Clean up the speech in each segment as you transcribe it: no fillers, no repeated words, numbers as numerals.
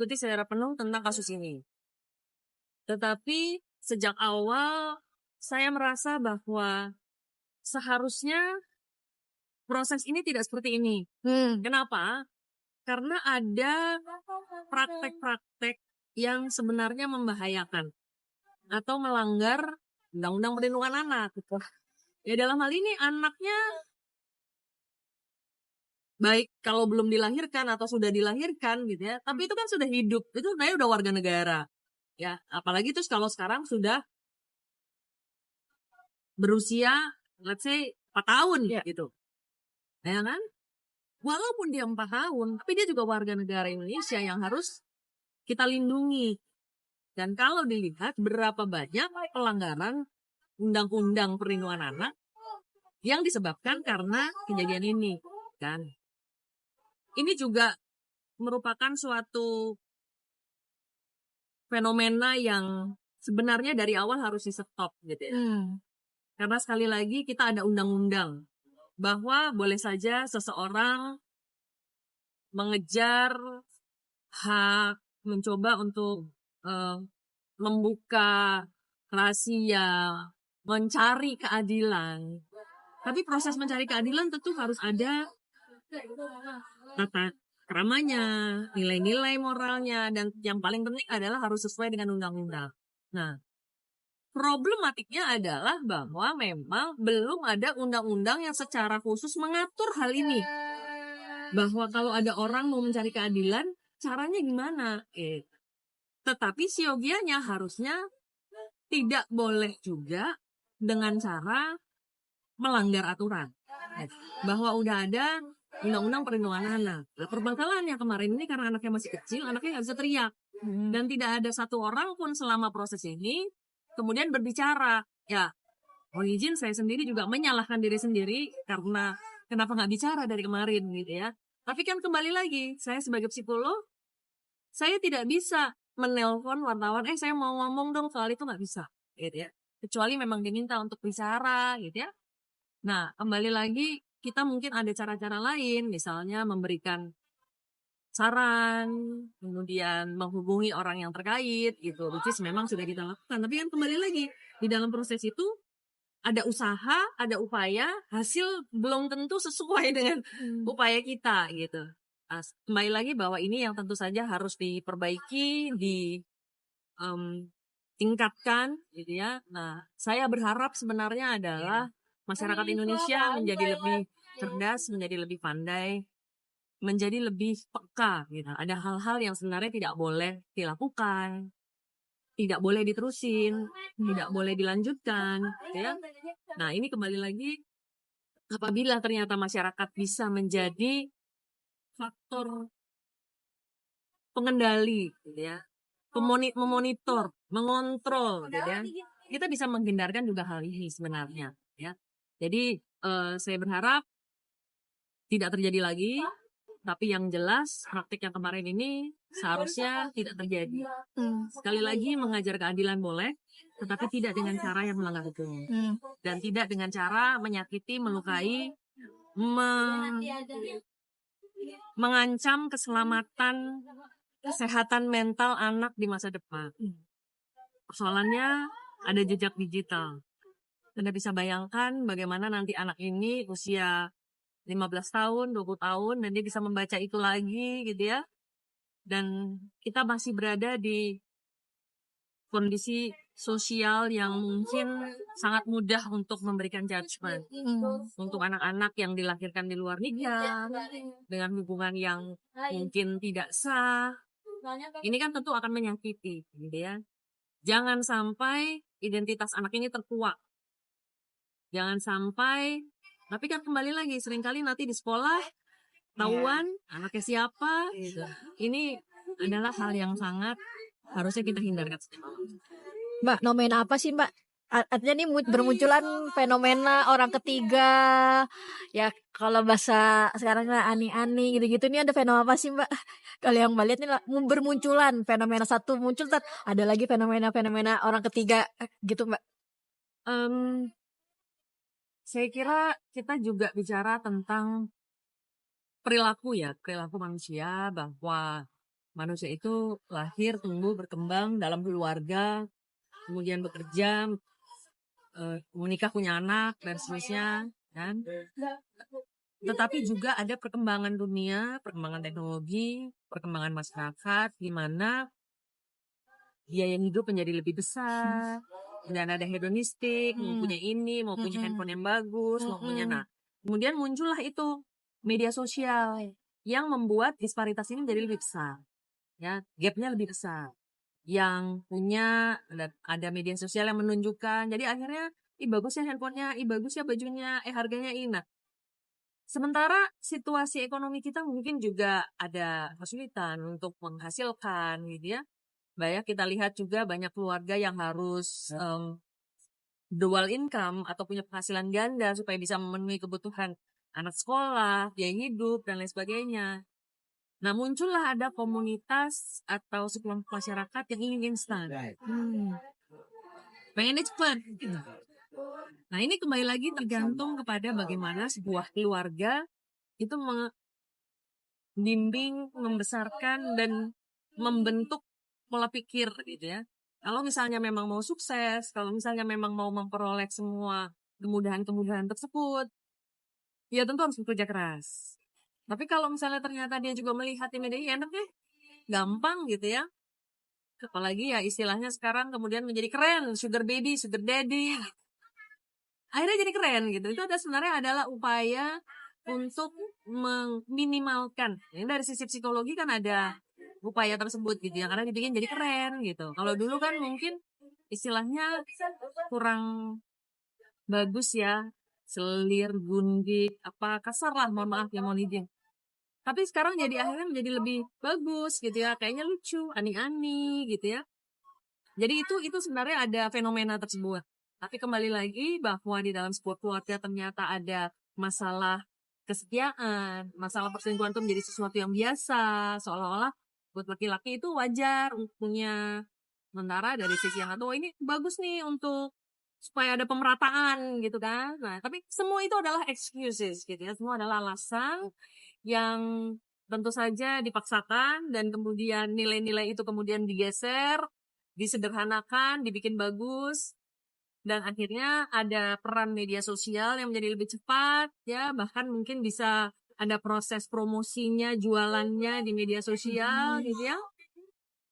mengikuti secara penuh tentang kasus ini. Tetapi sejak awal saya merasa bahwa seharusnya proses ini tidak seperti ini. Kenapa? Karena ada praktek-praktek yang sebenarnya membahayakan atau melanggar Undang-Undang Perlindungan Anak. Ya dalam hal ini anaknya baik kalau belum dilahirkan atau sudah dilahirkan gitu ya, tapi itu kan sudah hidup, itu sebenarnya udah warga negara. Ya, apalagi terus kalau sekarang sudah berusia let's say 4 tahun gitu. Ya kan? Walaupun dia 4 tahun, tapi dia juga warga negara Indonesia yang harus kita lindungi. Dan kalau dilihat berapa banyak pelanggaran Undang-Undang Perlindungan Anak yang disebabkan karena kejadian ini, kan? Ini juga merupakan suatu fenomena yang sebenarnya dari awal harus di-stop gitu ya. Karena sekali lagi kita ada undang-undang bahwa boleh saja seseorang mengejar hak, mencoba untuk membuka rahasia, mencari keadilan. Tapi proses mencari keadilan tentu harus ada tata keramanya, nilai-nilai moralnya, dan yang paling penting adalah harus sesuai dengan undang-undang. Nah, problematiknya adalah bahwa memang belum ada undang-undang yang secara khusus mengatur hal ini. Bahwa kalau ada orang mau mencari keadilan, caranya gimana? Tetapi siogianya harusnya tidak boleh juga dengan cara melanggar aturan. Bahwa udah ada Undang-Undang Perlindungan Anak. Nah, permasalahannya kemarin ini karena anaknya masih kecil, anaknya nggak bisa teriak. Dan tidak ada satu orang pun selama proses ini kemudian berbicara. Ya, mohon izin saya sendiri juga menyalahkan diri sendiri karena kenapa nggak bicara dari kemarin gitu ya. Tapi kan kembali lagi, saya sebagai psikolog, saya tidak bisa menelpon wartawan, saya mau ngomong dong soal itu, nggak bisa gitu ya. Kecuali memang diminta untuk bicara gitu ya. Nah, kembali lagi kita mungkin ada cara-cara lain, misalnya memberikan saran, kemudian menghubungi orang yang terkait gitu, which is memang sudah kita lakukan. Tapi kan kembali lagi, di dalam proses itu ada usaha, ada upaya, hasil belum tentu sesuai dengan upaya kita gitu. Kembali lagi bahwa ini yang tentu saja harus diperbaiki, tingkatkan gitu ya. Nah, saya berharap sebenarnya adalah masyarakat Indonesia menjadi lebih cerdas, menjadi lebih pandai, menjadi lebih peka gitu. Ada hal-hal yang sebenarnya tidak boleh dilakukan, tidak boleh diterusin, tidak boleh dilanjutkan gitu ya. Nah, ini kembali lagi apabila ternyata masyarakat bisa menjadi faktor pengendali gitu ya, memonitor, mengontrol gitu ya, kita bisa menghindarkan juga hal ini sebenarnya ya. Jadi saya berharap tidak terjadi lagi, tapi yang jelas praktik yang kemarin ini seharusnya tidak terjadi. Sekali lagi, mengajar keadilan boleh, tetapi tidak dengan cara yang melanggar hukum. Dan tidak dengan cara menyakiti, melukai, mengancam keselamatan, kesehatan mental anak di masa depan. Persoalannya ada jejak digital. Anda bisa bayangkan bagaimana nanti anak ini usia 15 tahun, 20 tahun, dan dia bisa membaca itu lagi gitu ya. Dan kita masih berada di kondisi sosial yang mungkin sangat mudah untuk memberikan judgement. Untuk anak-anak yang dilahirkan di luar nikah, dengan hubungan yang mungkin tidak sah. Ini kan tentu akan menyakiti gitu ya. Jangan sampai identitas anak ini terkuak. Jangan sampai, tapi kan kembali lagi, seringkali nanti di sekolah tahuan anaknya siapa. Ini adalah hal yang sangat harusnya kita hindarkan. Mbak, fenomena apa sih Mbak? Artinya nih bermunculan fenomena orang ketiga. Ya kalau bahasa sekarang lah ani-ani gitu-gitu, nih ada fenomena apa sih Mbak? Kalau yang Mbak lihat nih bermunculan fenomena satu muncul, ada lagi fenomena orang ketiga gitu Mbak. Saya kira kita juga bicara tentang perilaku ya, perilaku manusia, bahwa Manusia itu lahir, tumbuh, berkembang dalam keluarga, kemudian bekerja, menikah, punya anak, dan seterusnya, kan? Tetapi juga ada perkembangan dunia, perkembangan teknologi, perkembangan masyarakat, di mana biaya hidup menjadi lebih besar, dan ada hedonistik, mau punya ini, mau punya handphone yang bagus, mau punya, nah, kemudian muncullah itu media sosial yang membuat disparitas ini menjadi lebih besar, ya, gapnya lebih besar. Yang punya ada media sosial yang menunjukkan, jadi akhirnya, ih bagus ya handphonenya, ih bagus ya bajunya, harganya ini. Nah, sementara situasi ekonomi kita mungkin juga ada kesulitan untuk menghasilkan, gitu ya. Banyak kita lihat juga banyak keluarga yang harus dual income atau punya penghasilan ganda supaya bisa memenuhi kebutuhan anak sekolah, biaya hidup, dan lain sebagainya. Nah, muncullah ada komunitas atau sekelompok masyarakat yang ingin instan. Pengennya cepat. Nah, ini kembali lagi tergantung kepada bagaimana sebuah keluarga itu membimbing, membesarkan, dan membentuk pola pikir, gitu ya. Kalau misalnya memang mau sukses, kalau misalnya memang mau memperoleh semua kemudahan-kemudahan tersebut, ya tentu harus bekerja keras. Tapi kalau misalnya ternyata dia juga melihat ini dia enaknya gampang, gitu ya. Apalagi ya istilahnya sekarang kemudian menjadi keren, sugar baby, sugar daddy. Akhirnya jadi keren gitu. Itu sebenarnya adalah upaya untuk meminimalkan. Ini dari sisi psikologi kan ada upaya tersebut gitu ya, karena dibikin jadi keren gitu. Kalau dulu kan mungkin istilahnya kurang bagus ya, selir, gundik, apa kasar lah, mohon maaf ya, mohon izin. Tapi sekarang jadi akhirnya menjadi lebih bagus gitu ya, kayaknya lucu, ani-ani gitu ya. Jadi itu sebenarnya ada fenomena tersebut. Tapi kembali lagi bahwa di dalam sebuah keluarga ternyata ada masalah kesetiaan, masalah perselingkuhan itu menjadi sesuatu yang biasa, seolah-olah buat laki-laki itu wajar punya. Sementara dari sisi yang satu, ini bagus nih untuk supaya ada pemerataan gitu kan. Nah, tapi semua itu adalah excuses gitu ya, semua adalah alasan yang tentu saja dipaksakan, dan kemudian nilai-nilai itu kemudian digeser, disederhanakan, dibikin bagus, dan akhirnya ada peran media sosial yang menjadi lebih cepat, ya, bahkan mungkin bisa ada proses promosinya, jualannya di media sosial, gitu ya.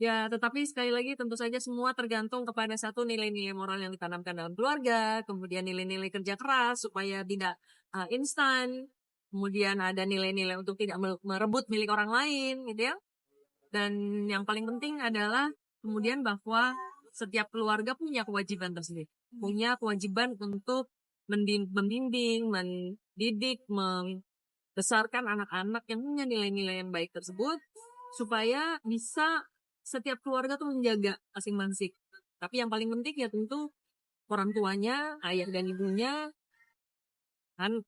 Ya, tetapi sekali lagi tentu saja semua tergantung kepada satu, nilai-nilai moral yang ditanamkan dalam keluarga, kemudian nilai-nilai kerja keras supaya tidak instan, kemudian ada nilai-nilai untuk tidak merebut milik orang lain, gitu ya. Dan yang paling penting adalah kemudian bahwa setiap keluarga punya kewajiban tersendiri. Punya kewajiban untuk membimbing, mendidik, membesarkan anak-anak yang punya nilai-nilai yang baik tersebut, supaya bisa setiap keluarga tuh menjaga masing-masing. Tapi yang paling penting ya tentu orang tuanya, ayah dan ibunya. Kan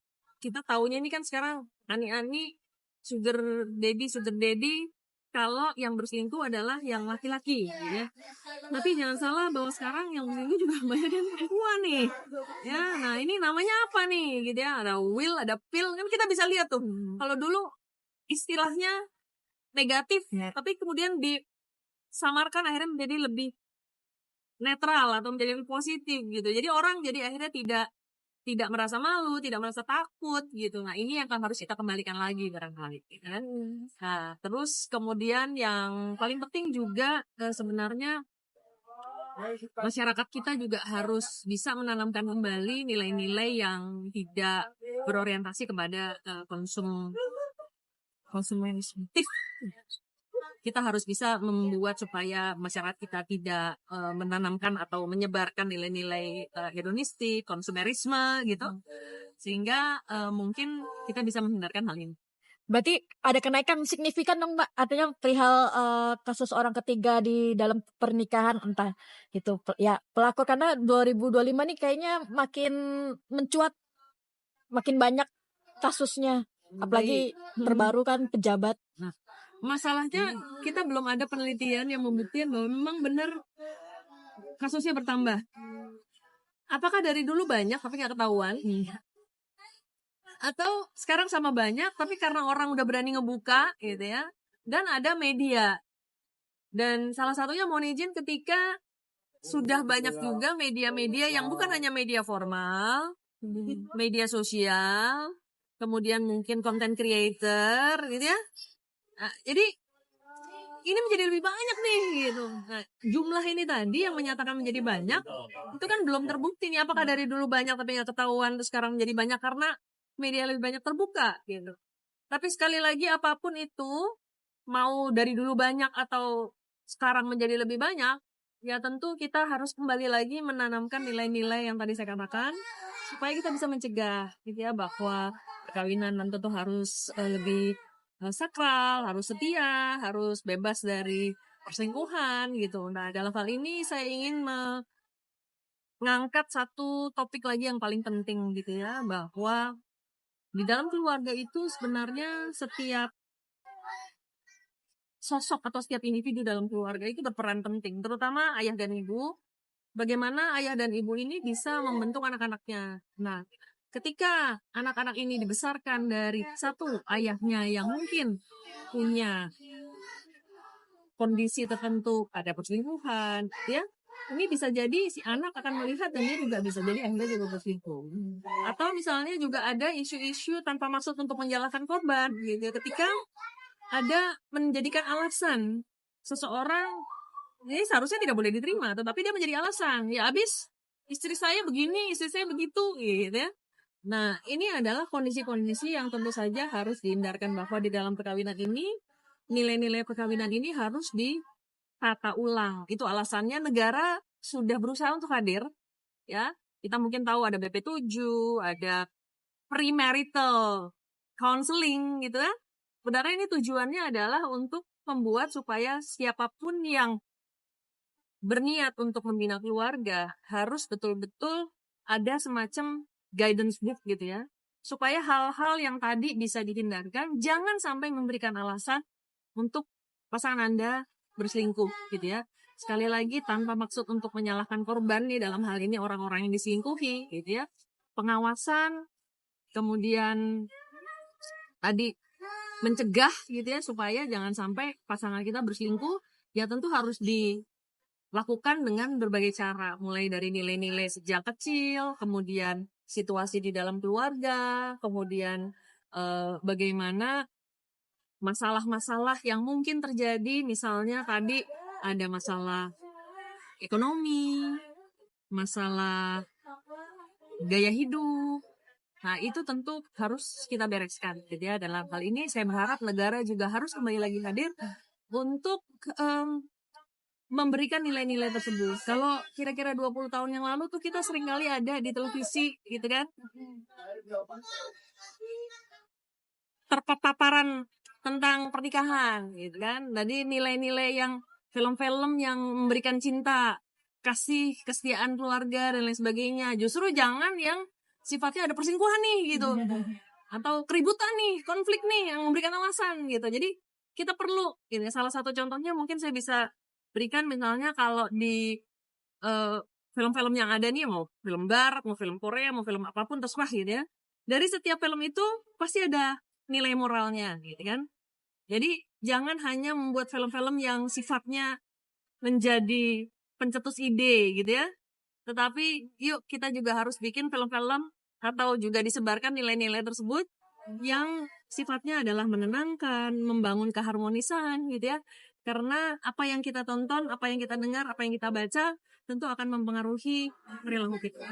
kita taunya ini kan sekarang ani-ani, sugar daddy, kalau yang berselingkuh adalah yang laki-laki, ya. Tapi jangan salah bahwa sekarang yang berselingkuh juga banyak yang perempuan nih. Ya, nah ini namanya apa nih, gitu ya. Ada will, ada pill, kan kita bisa lihat tuh. Kalau dulu istilahnya negatif, tapi kemudian disamarkan akhirnya menjadi lebih netral atau menjadi lebih positif gitu. Jadi orang jadi akhirnya tidak merasa malu, tidak merasa takut gitu. Nah, ini yang harus kita kembalikan lagi barangkali, kan. Nah, terus kemudian yang paling penting juga sebenarnya masyarakat kita juga harus bisa menanamkan kembali nilai-nilai yang tidak berorientasi kepada konsumerisme. Kita harus bisa membuat supaya masyarakat kita tidak menanamkan atau menyebarkan nilai-nilai hedonistik, konsumerisme gitu, sehingga mungkin kita bisa menghindarkan hal ini. Berarti ada kenaikan signifikan dong Mbak, artinya perihal kasus orang ketiga di dalam pernikahan, entah itu ya pelakor, karena 2025 nih kayaknya makin mencuat, makin banyak kasusnya, apalagi terbaru kan pejabat. Nah, masalahnya kita belum ada penelitian yang membuktikan bahwa memang benar kasusnya bertambah. Apakah dari dulu banyak tapi nggak ketahuan? Atau sekarang sama banyak tapi karena orang udah berani ngebuka gitu ya, dan ada media Dan salah satunya mohon izin ketika sudah banyak juga media-media yang bukan hanya media formal, media sosial, kemudian mungkin content creator gitu ya. Nah, jadi ini menjadi lebih banyak nih gitu. Nah, jumlah ini tadi yang menyatakan menjadi banyak itu kan belum terbukti nih apakah dari dulu banyak tapi nggak ketahuan terus sekarang menjadi banyak karena media lebih banyak terbuka gitu. Tapi sekali lagi apapun itu mau dari dulu banyak atau sekarang menjadi lebih banyak, ya tentu kita harus kembali lagi menanamkan nilai-nilai yang tadi saya katakan supaya kita bisa mencegah gitu ya bahwa perkawinan tentu harus lebih sakral, harus setia, harus bebas dari perselingkuhan gitu. Nah, dalam hal ini saya ingin mengangkat satu topik lagi yang paling penting gitu ya, bahwa di dalam keluarga itu sebenarnya setiap sosok atau setiap individu dalam keluarga itu berperan penting, terutama ayah dan ibu. Bagaimana ayah dan ibu ini bisa membentuk anak-anaknya. Nah, ketika anak-anak ini dibesarkan dari satu ayahnya yang mungkin punya kondisi tertentu, ada perselingkuhan, ya, ini bisa jadi si anak akan melihat dan dia juga bisa jadi akhirnya juga berselingkuh. Atau misalnya juga ada isu-isu tanpa maksud untuk menyalahkan korban, gitu. Ketika ada menjadikan alasan seseorang ini seharusnya tidak boleh diterima, tetapi dia menjadi alasan. Ya habis istri saya begini, istri saya begitu, gitu ya. Nah, ini adalah kondisi-kondisi yang tentu saja harus dihindarkan bahwa di dalam perkawinan ini nilai-nilai perkawinan ini harus ditata ulang. Itu alasannya negara sudah berusaha untuk hadir, ya. Kita mungkin tahu ada BP7, ada premarital counseling gitu ya. Sebenarnya ini tujuannya adalah untuk membuat supaya siapapun yang berniat untuk membina keluarga harus betul-betul ada semacam guidance book gitu ya. Supaya hal-hal yang tadi bisa dihindarkan, jangan sampai memberikan alasan untuk pasangan Anda berselingkuh gitu ya. Sekali lagi tanpa maksud untuk menyalahkan korban nih dalam hal ini orang-orang yang diselingkuhi gitu ya. Pengawasan, kemudian tadi mencegah gitu ya supaya jangan sampai pasangan kita berselingkuh, ya tentu harus dilakukan dengan berbagai cara, mulai dari nilai-nilai sejak kecil, kemudian situasi di dalam keluarga, kemudian bagaimana masalah-masalah yang mungkin terjadi, misalnya tadi ada masalah ekonomi, masalah gaya hidup. Nah, itu tentu harus kita bereskan. Jadi ya, dalam hal ini saya berharap negara juga harus kembali lagi hadir untuk memberikan nilai-nilai tersebut. Kalau kira-kira 20 tahun yang lalu tuh kita sering kali ada di televisi gitu kan. Terpaparan tentang pernikahan gitu kan. Jadi nilai-nilai yang film-film yang memberikan cinta, kasih, kesetiaan keluarga dan lain sebagainya. Justru jangan yang sifatnya ada perselingkuhan nih gitu. Atau keributan nih, konflik nih yang memberikan alasan gitu. Jadi kita perlu gitu. Salah satu contohnya mungkin saya bisa berikan misalnya kalau di film-film yang ada nih, mau film barat, mau film Korea, mau film apapun terserah gitu ya. Dari setiap film itu pasti ada nilai moralnya gitu kan. Jadi jangan hanya membuat film-film yang sifatnya menjadi pencetus ide gitu ya. Tetapi yuk kita juga harus bikin film-film atau juga disebarkan nilai-nilai tersebut yang sifatnya adalah menenangkan, membangun keharmonisan gitu ya. Karena apa yang kita tonton, apa yang kita dengar, apa yang kita baca tentu akan mempengaruhi perilaku kita.